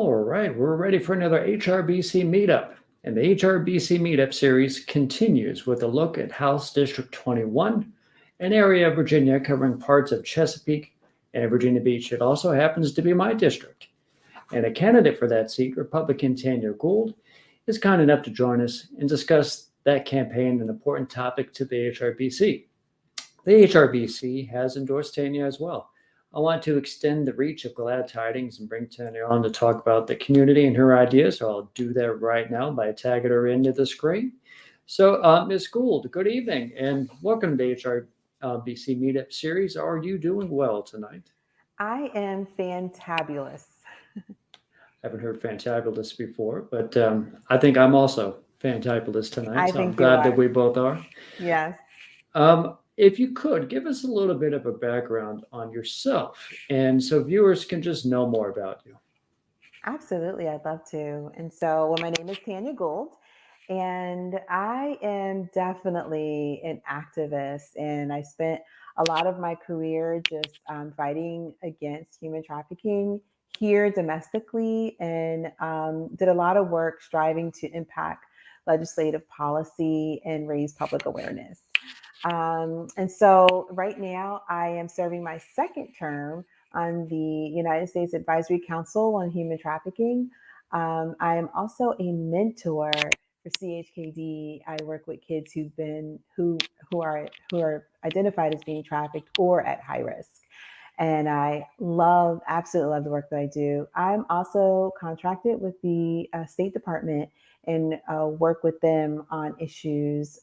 All right, we're ready for another HRBC meetup. And the HRBC meetup series continues with a look at House District 21, an area of Virginia covering parts of Chesapeake and Virginia Beach. It also happens to be my district. And a candidate for that seat, Republican Tanya Gould, is kind enough to join us and discuss that campaign, an important topic to the HRBC. The HRBC has endorsed Tanya as well. I want to extend the reach of glad tidings and bring Tanya on to talk about the community and her ideas. So I'll do that right now by tagging her into the screen. So, Ms. Gould, good evening and welcome to the HRBC Meetup Series. Are you doing well tonight? I am fantabulous. I haven't heard fantabulous before, but I think I'm also fantabulous tonight. So I'm glad that we both are. Yes. If you could, give us a little bit of a background on yourself, and so viewers can just know more about you. Absolutely, I'd love to. And so, my name is Tanya Gould, and I am definitely an activist. And I spent a lot of my career just fighting against human trafficking here domestically, and did a lot of work striving to impact legislative policy and raise public awareness. And so right now I am serving my second term on the United States Advisory Council on Human Trafficking. I am also a mentor for CHKD. I work with kids who are identified as being trafficked or at high risk. And I absolutely love the work that I do. I'm also contracted with the State Department and work with them on issues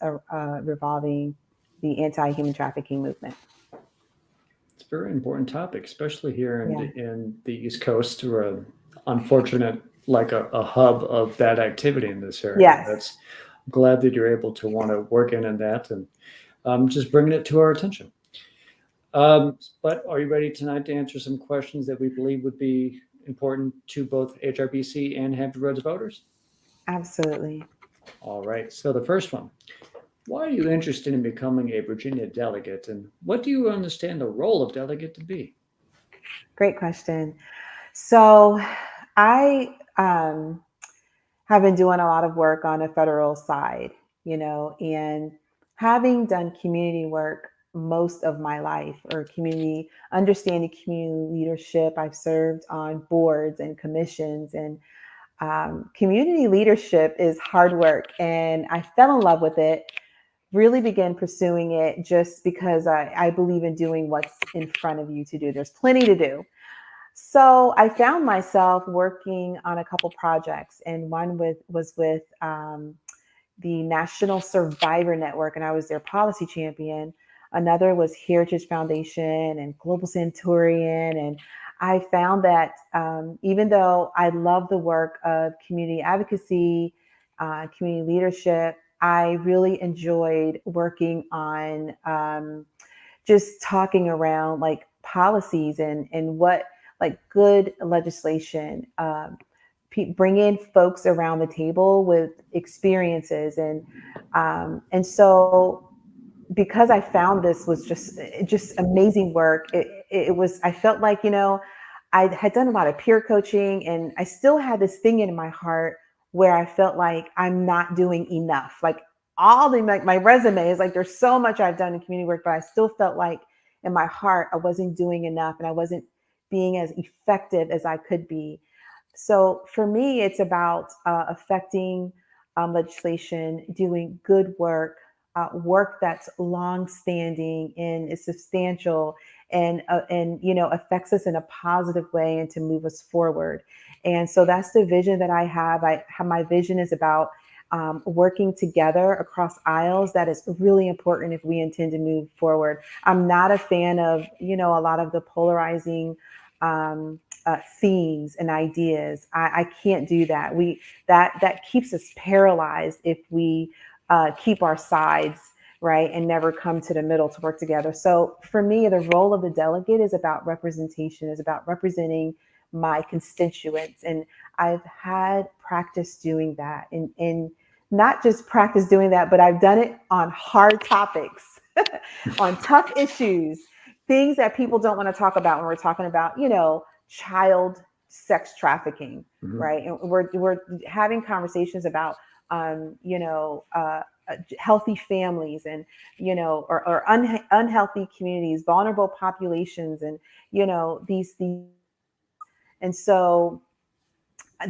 revolving the anti-human trafficking movement. It's a very important topic, especially here in the East Coast. We're unfortunate, like a hub of that activity in this area. Yes. I'm glad that you're able to want to work in that and just bringing it to our attention. But are you ready tonight to answer some questions that we believe would be important to both HRBC and Hampton Roads voters? Absolutely. All right. So the first one. Why are you interested in becoming a Virginia delegate, and what do you understand the role of delegate to be? Great question. So I have been doing a lot of work on a federal side, and having done community work most of my life, or understanding community leadership. I've served on boards and commissions, and community leadership is hard work, and I fell in love with it. Really began pursuing it just because I believe in doing what's in front of you to do. There's plenty to do. So I found myself working on a couple projects, and one was with the National Survivor Network, and I was their policy champion. Another was Heritage Foundation and Global Centurion. And I found that even though I love the work of community advocacy, community leadership, I really enjoyed working on just talking around like policies and what like good legislation, bringing folks around the table with experiences. And so because I found this was just amazing work, it was, I felt like, I had done a lot of peer coaching, and I still had this thing in my heart where I felt like I'm not doing enough. Like my resume is like, there's so much I've done in community work, but I still felt like in my heart, I wasn't doing enough, and I wasn't being as effective as I could be. So for me, it's about affecting legislation, doing good work, work that's long-standing and is substantial, and affects us in a positive way and to move us forward. And so that's the vision that I have. My vision is about working together across aisles. That is really important if we intend to move forward. I'm not a fan of, a lot of the polarizing themes and ideas. I can't do that. That keeps us paralyzed if we keep our sides, right, and never come to the middle to work together. So for me, the role of the delegate is about representation, is about representing my constituents. And I've had practice doing that, and not just practice doing that, but I've done it on hard topics, on tough issues, things that people don't want to talk about when we're talking about, child sex trafficking, Mhm. right? And we're having conversations about healthy families and or unhealthy communities, vulnerable populations, and these. And so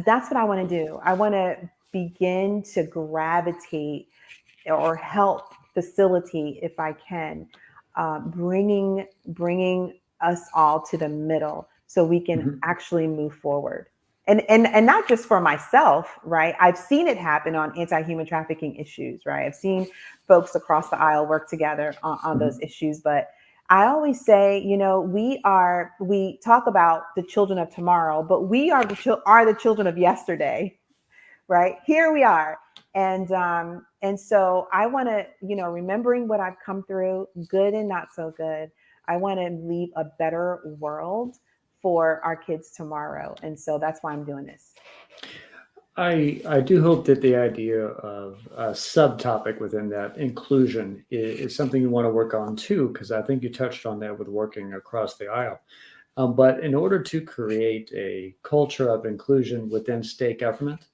that's what I want to do. I want to begin to gravitate or help facilitate, if I can, bringing us all to the middle so we can Mhm. actually move forward. And not just for myself, right? I've seen it happen on anti-human trafficking issues, right? I've seen folks across the aisle work together on those Mhm. issues, but I always say, we talk about the children of tomorrow, but we are the children of yesterday, right? Here we are. And so I want to, remembering what I've come through, good and not so good, I want to leave a better world for our kids tomorrow. And so that's why I'm doing this. I do hope that the idea of a subtopic within that inclusion is something you want to work on too, because I think you touched on that with working across the aisle. But in order to create a culture of inclusion within state government,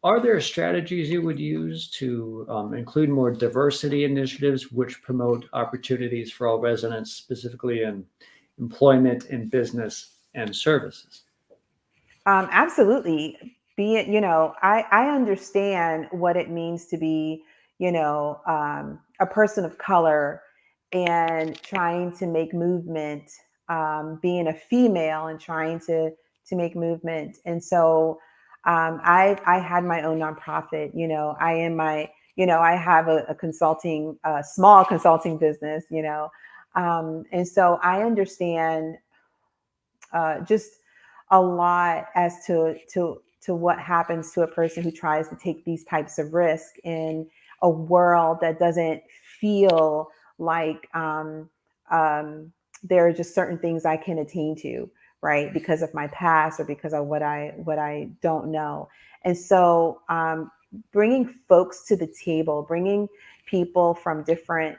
are there strategies you would use to include more diversity initiatives which promote opportunities for all residents, specifically in employment, in business, and services? Absolutely. Be it, I understand what it means to be, a person of color and trying to make movement, being a female and trying to make movement. And so I had my own nonprofit, I am my, I have a consulting, small consulting business, and so I understand just a lot as to what happens to a person who tries to take these types of risks in a world that doesn't feel like there are just certain things I can attain to, right? Because of my past or because of what I don't know. And so bringing folks to the table, bringing people from different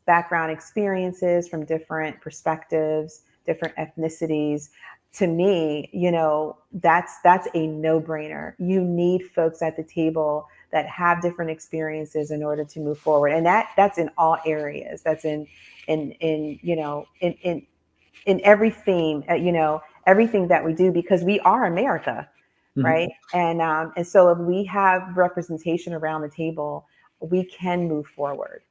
background experiences, from different perspectives, different ethnicities, to me, that's a no-brainer. You need folks at the table that have different experiences in order to move forward, and that's in all areas. That's in every theme, everything that we do, because we are America, Mhm. right? And so if we have representation around the table, we can move forward.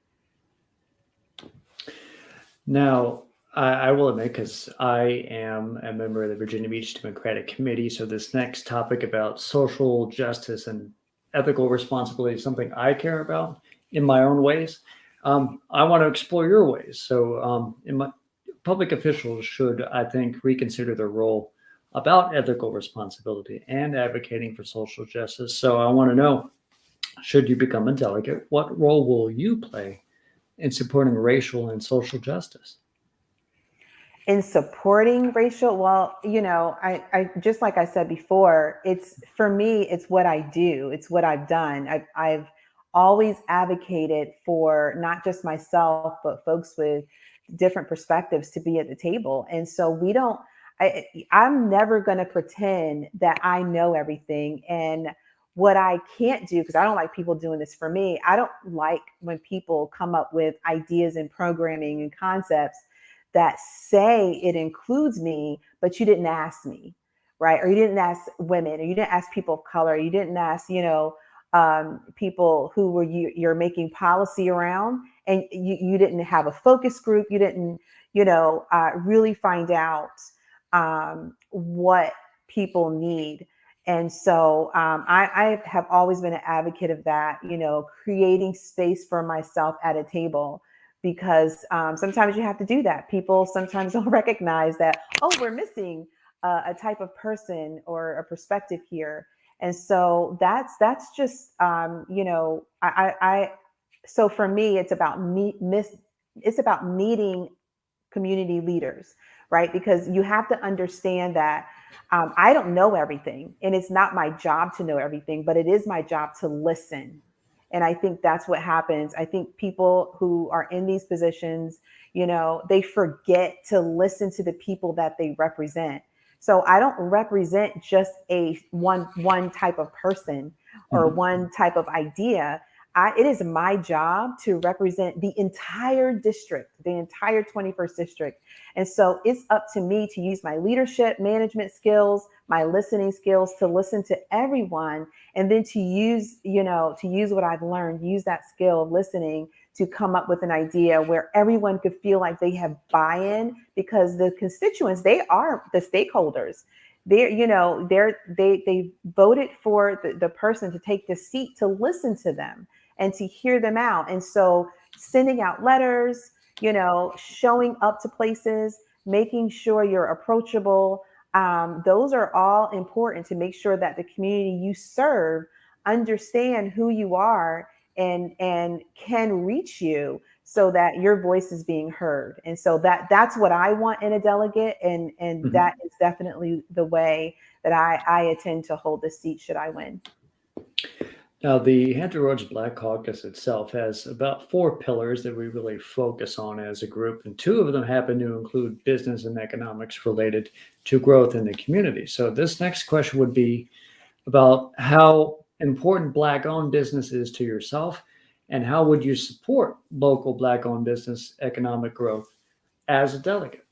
Now, I will admit, because I am a member of the Virginia Beach Democratic Committee, so this next topic about social justice and ethical responsibility is something I care about in my own ways. I want to explore your ways. So, public officials should, I think, reconsider their role about ethical responsibility and advocating for social justice. So, I want to know, should you become a delegate, what role will you play in supporting racial and social justice? In supporting racial, well, I just like I said before, it's for me, it's what I do, it's what I've done. I've always advocated for not just myself but folks with different perspectives to be at the table. And so we don't I'm never going to pretend that I know everything. And what I can't do, because I don't like people doing this for me, I don't like when people come up with ideas and programming and concepts that say it includes me, but you didn't ask me, right? Or you didn't ask women, or you didn't ask people of color, you didn't ask, people who were you're making policy around, and you didn't have a focus group, you didn't, really find out what people need. And so I have always been an advocate of that, creating space for myself at a table, because sometimes you have to do that. People sometimes don't recognize that, oh, we're missing a type of person or a perspective here. And so that's just, so for me, it's about it's about meeting community leaders, right? Because you have to understand that I don't know everything, and it's not my job to know everything, but it is my job to listen. And I think that's what happens. I think people who are in these positions, they forget to listen to the people that they represent. So I don't represent just a one type of person or Mhm. one type of idea. It is my job to represent the entire district, the entire 21st district. And so it's up to me to use my leadership, management skills, my listening skills to listen to everyone, and then to use, to use what I've learned, use that skill of listening to come up with an idea where everyone could feel like they have buy-in, because the constituents, they are the stakeholders. They voted for the person to take the seat to listen to them and to hear them out. And so sending out letters, showing up to places, making sure you're approachable. Those are all important to make sure that the community you serve understand who you are and can reach you so that your voice is being heard. And so that's what I want in a delegate. And Mhm. that is definitely the way that I intend to hold the seat should I win. Now, the Hampton Roads Black Caucus itself has about 4 pillars that we really focus on as a group, and 2 of them happen to include business and economics related to growth in the community. So, this next question would be about how important Black-owned business is to yourself, and how would you support local Black-owned business economic growth as a delegate?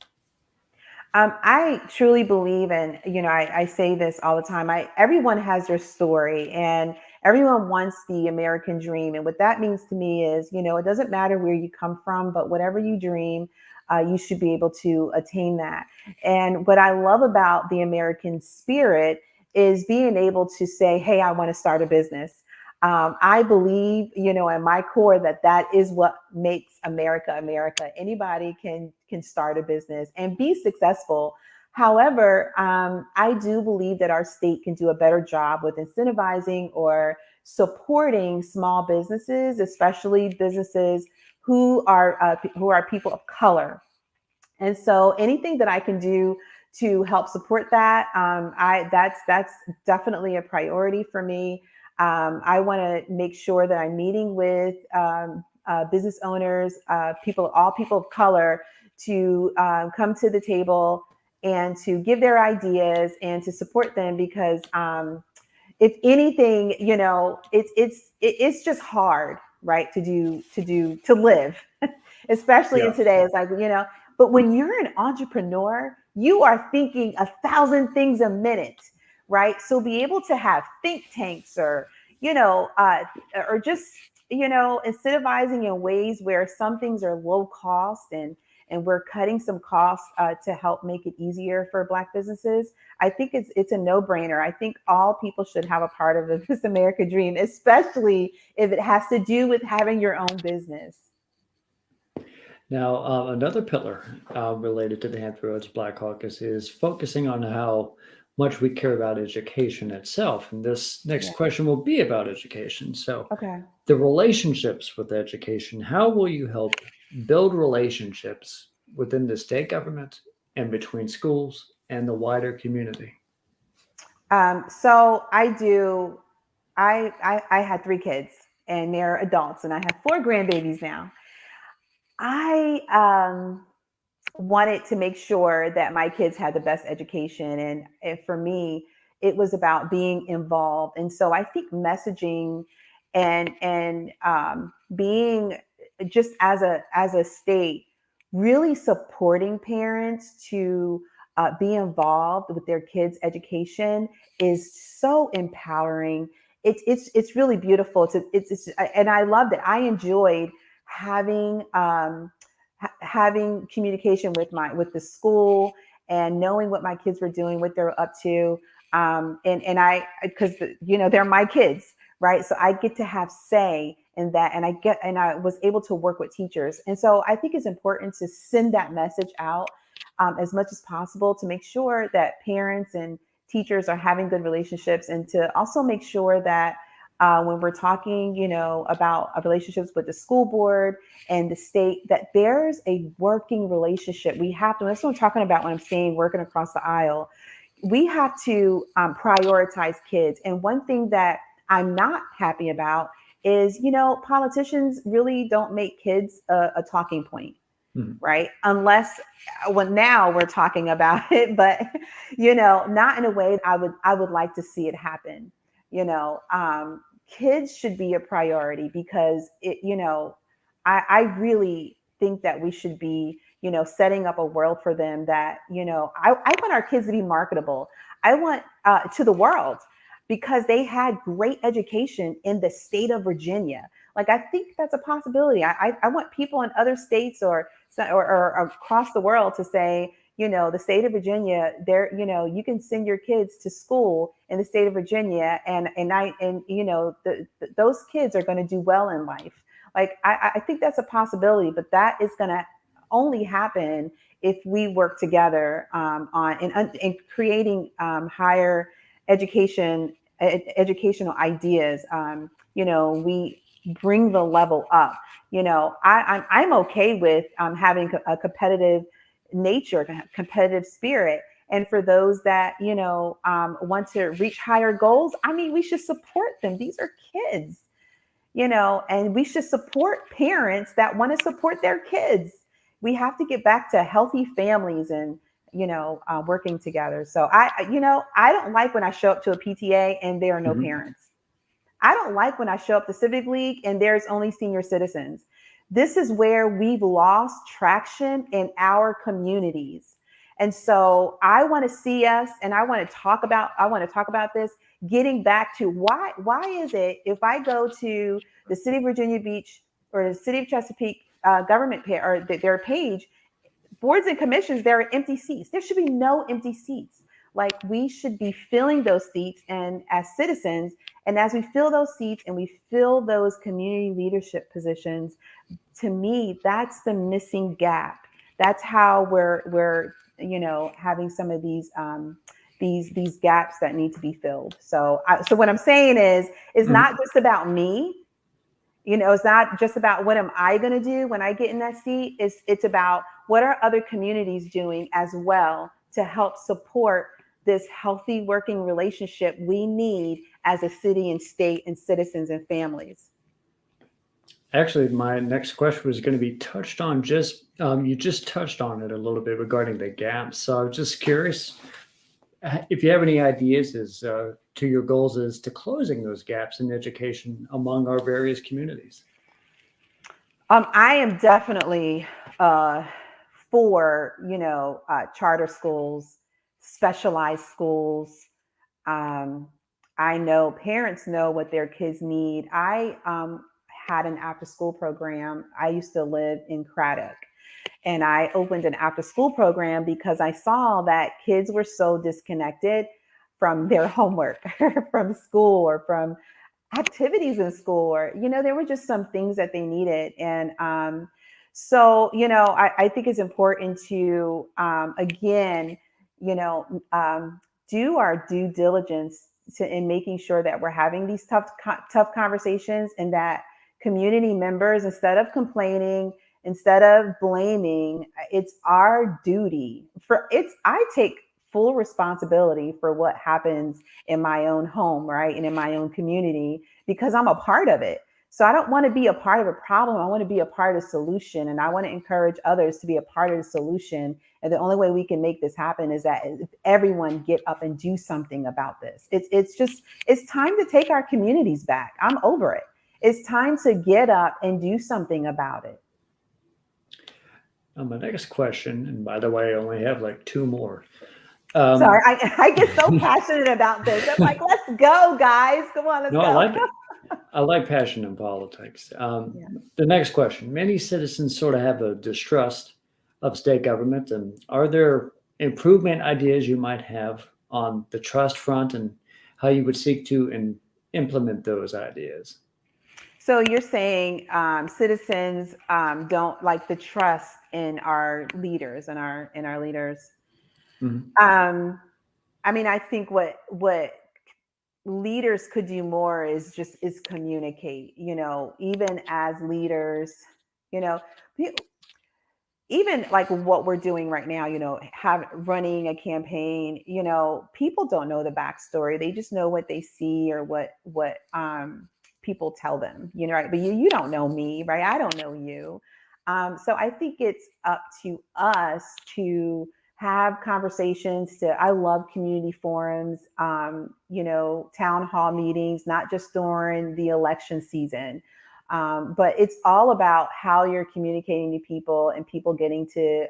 I truly believe, and I say this all the time. Everyone has their story, and everyone wants the American dream. And what that means to me is, it doesn't matter where you come from, but whatever you dream, you should be able to attain that. And what I love about the American spirit is being able to say, "Hey, I want to start a business." I believe, at my core, that is what makes America America. Anybody can start a business and be successful. However, I do believe that our state can do a better job with incentivizing or supporting small businesses, especially businesses who are people of color. And so anything that I can do to help support that, that's definitely a priority for me. I want to make sure that I'm meeting with business owners, all people of color, to come to the table and to give their ideas and to support them, because if anything, it's just hard, right, to live, especially in Yeah. today. It's like, but when you're an entrepreneur, you are thinking 1,000 things a minute, right? So be able to have think tanks, or just, incentivizing in ways where some things are low cost, and we're cutting some costs to help make it easier for Black businesses. I think it's a no-brainer. I think all people should have a part of this American dream, especially if it has to do with having your own business. Now, another pillar related to the Hampton Roads Black Caucus is focusing on how much we care about education itself. And this next Yeah. question will be about education. So, Okay. the relationships with education, how will you help build relationships within the state government and between schools and the wider community? So I do. I had 3 kids, and they're adults, and I have 4 grandbabies now. I wanted to make sure that my kids had the best education, and for me, it was about being involved. And so I think messaging and being, just as a state, really supporting parents to be involved with their kids' education is so empowering. It's really beautiful. And I loved it. I enjoyed having having communication with the school, and knowing what my kids were doing, what they're up to. And I, because they're my kids, right? So I get to have say in that, and I was able to work with teachers. And so I think it's important to send that message out as much as possible, to make sure that parents and teachers are having good relationships, and to also make sure that when we're talking, about relationships with the school board and the state, that there's a working relationship. We have to, that's what I'm talking about when I'm saying working across the aisle. We have to prioritize kids. And one thing that I'm not happy about is, politicians really don't make kids a talking point. Mhm. right? Unless, well, now we're talking about it, but not in a way I would like to see it happen. Kids should be a priority because I really think that we should be, setting up a world for them that, I want our kids to be marketable. I want to the world because they had great education in the state of Virginia. Like, I think that's a possibility. I want people in other states or across the world to say, the state of Virginia, there, you can send your kids to school in the state of Virginia, those kids are going to do well in life. Like, I think that's a possibility, but that is going to only happen if we work together in creating higher educational ideas. We bring the level up. I'm okay with having a competitive nature, competitive spirit. And for those that, want to reach higher goals, I mean, we should support them. These are kids, and we should support parents that want to support their kids. We have to get back to healthy families and, working together. So I don't like when I show up to a PTA and there are no parents. I don't like when I show up to Civic League and there's only senior citizens. This is where we've lost traction in our communities. And so I want to see us, and I want to talk about this, getting back to why is it if I go to the city of Virginia Beach or the city of Chesapeake government or their page, boards and commissions, there are empty seats. There should be no empty seats. Like, we should be filling those seats, and as citizens, and as we fill those seats and we fill those community leadership positions, to me, that's the missing gap. That's how we're having some of these gaps that need to be filled. So what I'm saying is, it's not just about me. It's not just about what am I going to do when I get in that seat. It's about what are other communities doing as well to help support this healthy working relationship we need as a city and state and citizens and families. Actually, my next question was going to be touched on you just touched on it a little bit regarding the gaps. So I was just curious if you have any ideas as to your goals as to closing those gaps in education among our various communities. I am definitely for charter schools, specialized schools. I know parents know what their kids need. I had an after school program. I used to live in Craddock, and I opened an after school program because I saw that kids were so disconnected from their homework, from school, or from activities in school, or, there were just some things that they needed. And so, I think it's important to, again, do our due diligence in making sure that we're having these tough conversations, and that community members, instead of complaining, instead of blaming, it's our duty I take full responsibility for what happens in my own home, right? And in my own community, because I'm a part of it. So I don't want to be a part of a problem. I want to be a part of the solution. And I want to encourage others to be a part of the solution. And the only way we can make this happen is that if everyone get up and do something about this. It's time to take our communities back. I'm over it. It's time to get up and do something about it. My next question, and by the way, I only have like two more. Sorry, I get so passionate about this. I'm like, let's go, guys. Come on, let's go. I like it. I like passion in politics. The next question. Many citizens sort of have a distrust of state government. And are there improvement ideas you might have on the trust front, and how you would seek to implement those ideas? So you're saying citizens don't like the trust in our leaders and our leaders. Mm-hmm. I mean, I think what leaders could do more is communicate. Even as leaders, even like what we're doing right now, running a campaign. People don't know the backstory; they just know what they see or what people tell them. Right? But you don't know me, right? I don't know you. So I think it's up to us to have conversations. I love community forums, town hall meetings, not just during the election season. But it's all about how you're communicating to people and people getting to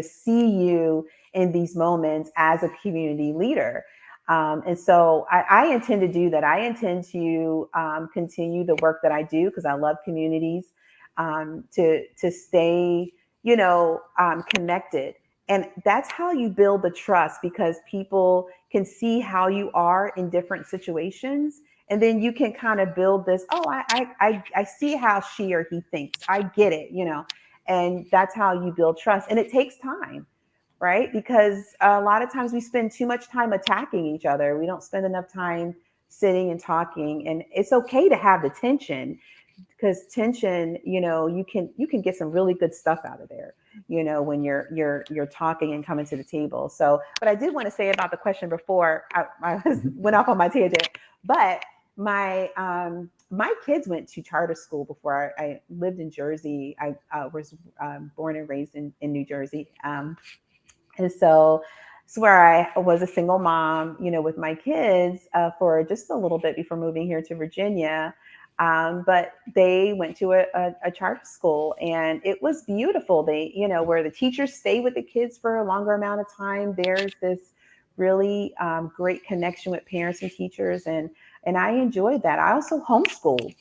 see you in these moments as a community leader. And so I intend to do that. I intend to continue the work that I do because I love communities, to stay, connected. And that's how you build the trust, because people can see how you are in different situations. And then you can kind of build this, oh, I see how she or he thinks. I get it, and that's how you build trust. And it takes time, right? Because a lot of times we spend too much time attacking each other. We don't spend enough time sitting and talking. And it's okay to have the tension, because tension, you can get some really good stuff out of there, when you're talking and coming to the table. So, but I did want to say about the question before went off on my tangent, but my kids went to charter school before. I lived in Jersey. I was born and raised in New Jersey. And so it's where I was a single mom, with my kids for just a little bit before moving here to Virginia. But they went to a charter school, and it was beautiful. They, where the teachers stay with the kids for a longer amount of time. There's this really great connection with parents and teachers. And I enjoyed that. I also homeschooled,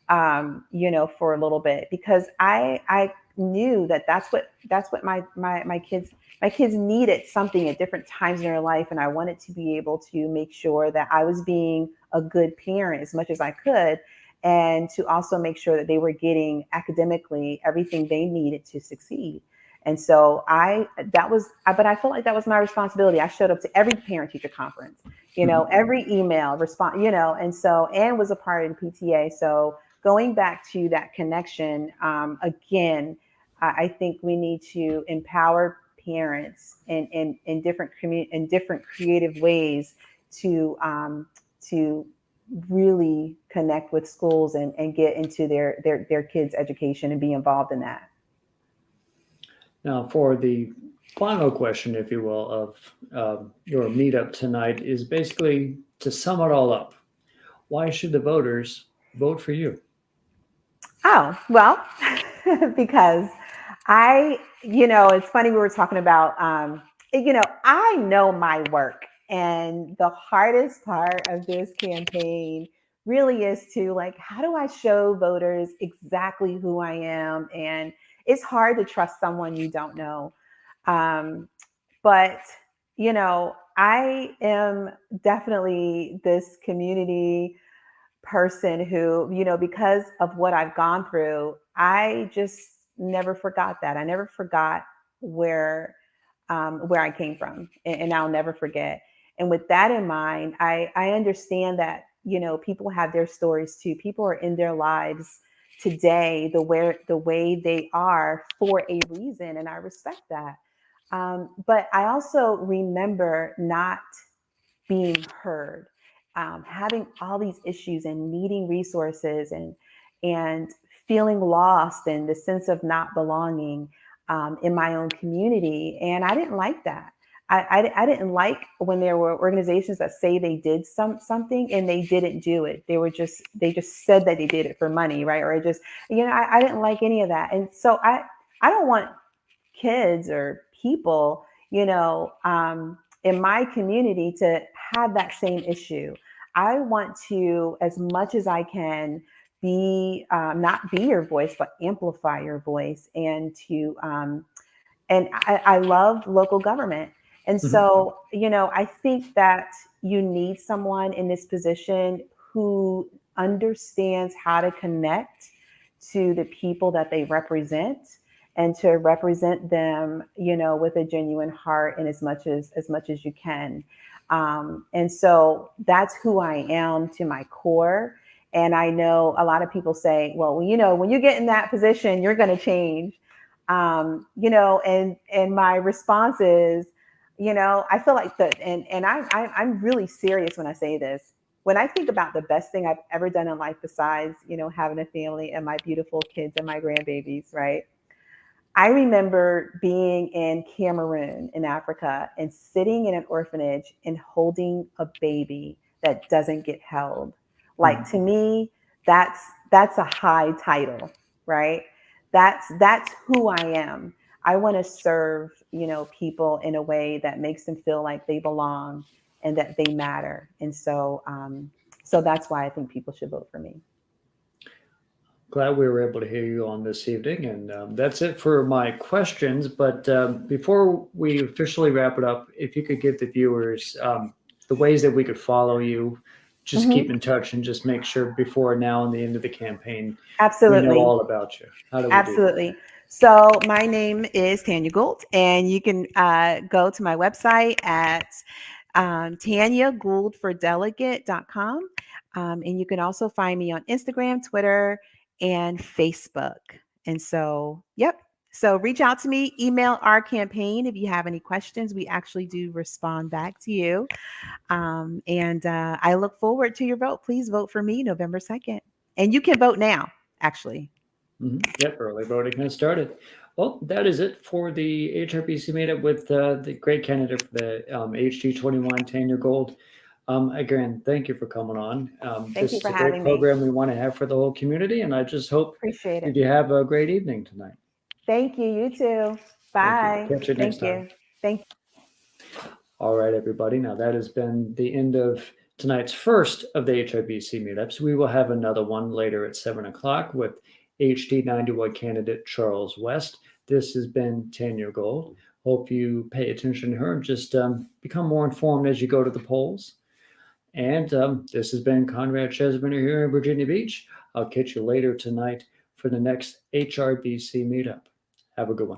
for a little bit, because I knew that's what my kids needed, something at different times in their life. And I wanted to be able to make sure that I was being a good parent as much as I could, and to also make sure that they were getting academically everything they needed to succeed. And so but I felt like that was my responsibility. I showed up to every parent teacher conference, every email response, and so Anne was a part of the PTA. So going back to that connection, again, I think we need to empower parents in different creative ways to really connect with schools and get into their kids' education and be involved in that. Now, for the final question, if you will, of your meetup tonight is basically to sum it all up. Why should the voters vote for you? Oh, well, because it's funny, we were talking about, I know my work, and the hardest part of this campaign really is to how do I show voters exactly who I am? And it's hard to trust someone you don't know. But, I am definitely this community person who, because of what I've gone through, I just never forgot that. I never forgot where I came from, and I'll never forget. And with that in mind, I understand that, people have their stories too. People are in their lives today the way they are for a reason, and I respect that. But I also remember not being heard, having all these issues and needing resources, and feeling lost, and the sense of not belonging in my own community. And I didn't like that. I didn't like when there were organizations that say they did something and they didn't do it. They just said that they did it for money, right? Or I didn't like any of that. And so I don't want kids or people, in my community to have that same issue. I want to, as much as I can, be not be your voice, but amplify your voice, and I love local government. And so, I think that you need someone in this position who understands how to connect to the people that they represent, and to represent them, with a genuine heart, and as much as you can. And so that's who I am to my core. And I know a lot of people say, well, when you get in that position, you're going to change. And my response is, I feel like I'm really serious when I say this. when I think about the best thing I've ever done in life besides, having a family and my beautiful kids and my grandbabies, right? I remember being in Cameroon in Africa and sitting in an orphanage and holding a baby that doesn't get held. Like, to me, that's a high title, right? That's who I am. I want to serve, people in a way that makes them feel like they belong and that they matter. And so that's why I think people should vote for me. Glad we were able to hear you on this evening. And that's it for my questions. But before we officially wrap it up, if you could give the viewers the ways that we could follow you, just keep in touch and just make sure before now and the end of the campaign, Absolutely. we know all about you. How do we Absolutely. do that? So my name is Tanya Gould, and you can go to my website at TanyaGouldForDelegate.com. And you can also find me on Instagram, Twitter, and Facebook. And so, yep. So reach out to me, email our campaign if you have any questions. We actually do respond back to you. And I look forward to your vote. Please vote for me November 2nd. And you can vote now, actually. Yep, early voting has started. Well, that is it for the HRBC meetup with the great candidate for the HG21, Tanya Gould. Again, thank you for coming on. Thank you This for is a great having me. program we want to have for the whole community, and I just hope Appreciate that it. you have a great evening tonight. Thank you. You too. Bye. Catch you next time. You. Thank you. All right, everybody. Now that has been the end of tonight's first of the HRBC meetups. We will have another one later at 7 o'clock with HD91 candidate Charles West. This has been Tanya Gould. Hope you pay attention to her and just become more informed as you go to the polls. And this has been Conrad Chesbiner here in Virginia Beach. I'll catch you later tonight for the next HRBC meetup. Have a good one.